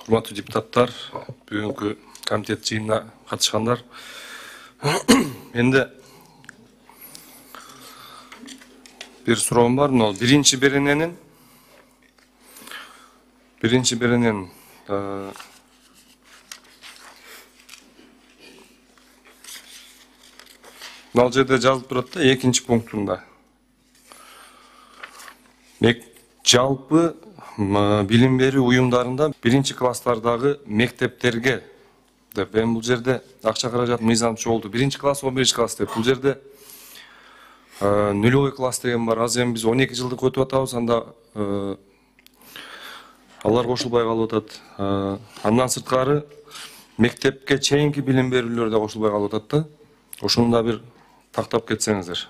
Урматтуу депутаттар, бүгүнкү комитет жыйынына катышкандар. Менде bir суроом бар. Биринчи берененин ал жерде жазылып турат да, экинчи пунктунда. Жалпы билим берүү уюмдарында биринчи класстардагы мектептерге деп, бул жерде акча каражат мыйзам чогулду. Биринчи класс, 11 класс деп. Бул жерде нулевой класс деген бар. Аз эми биз 12 жылдык өтүп атабыз, анда алар кошулбай калып атат. Андан сырткары мектепке чейинки билим берүүлөр да кошулбай калып атат да. Ошону да бир тактап кетсеңиздер.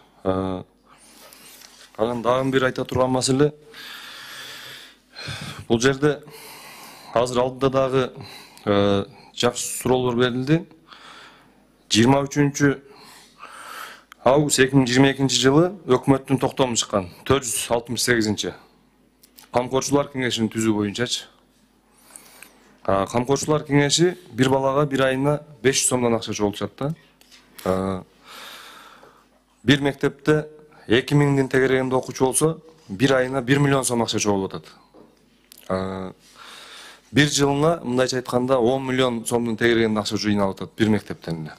Анан дагы бир айта турган маселе, бул жерде азыр алдыда дагы жакшы суроолор берилди. 23 август 2022 жылы өкмөттүн токтому чыккан 468-чи камкорчулар кеңешин түзүү боюнчачы. Камкорчулар кеңеши бир балага бир айына 500 сомдон акча чогултушат да. Бир мектепте 2000'дин тегерегинде окуучу болсо, бир айына 1 миллион сом акча чогулуп атат. Бир жылына, мындайча айтканда, 10 миллион сомдун тегерегинде акча жыйналып атат бир мектептен эле.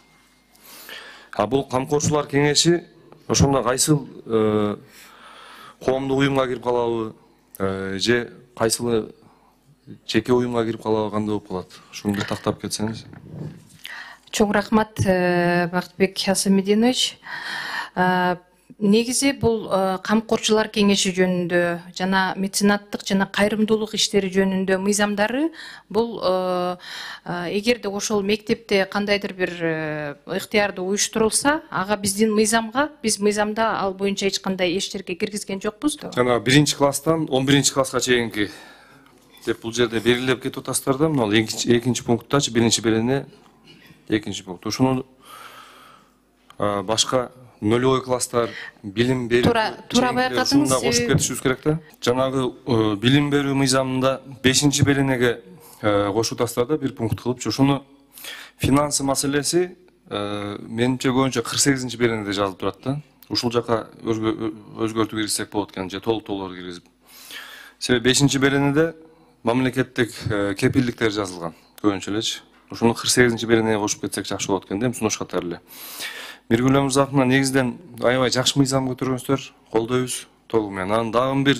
Бул камкорчулар кеңеши ошондо кайсыл коомдук уюмга кирип калабы, же кайсыл жеке уюмга кирип калабы, кандай болуп калат? Ушуну бир тактап кетсеңиз. Чоң рахмат, Бактыбек Асамединович. Негизи бул камкорчулар кеңеши жөнүндө жана меценаттык жана кайрымдуулук иштери жөнүндө мыйзамдары бул эгерде ошол мектепте кандайдыр бир ыктыярдуу уюштурулса, ага биздин мыйзамга, биз мыйзамда ал боюнча эч кандай эчтерге киргизген жокпуз. Жана 1 класстан 11 класска чейинки деп бул жерде белгилеп кетип атасыздар да, мына экинчи пункттачы, биринчи берене, экинчи пункт. Ошону башка нулевой класстар, билим берүү чейинкилерinde кошуп кетишибиз керек да. Жанагы билим берүү мыйзамында 5-чи беренеге кошуп атасыздар да, бир пункт кылып. Ошону финансы маселеси менимче көбүнчө 48-чи беренеде жазылып турат да. Ушул жака өзгөртүү киргизсек болот экен, же толуктоолор киргизип. Себеби 5-чи беренеде мамлекеттик кепилдиктер жазылган көбүнчө элечи. Ошону 48-чи беренеге кошуп кетсек жакшы болот экен да, сунуш катары эле. Миргүл Өмүрзаковна негизден аябай жакшы мыйзам көтөргөнсүздөр, колдойбуз толугу менен. Анан дагы бир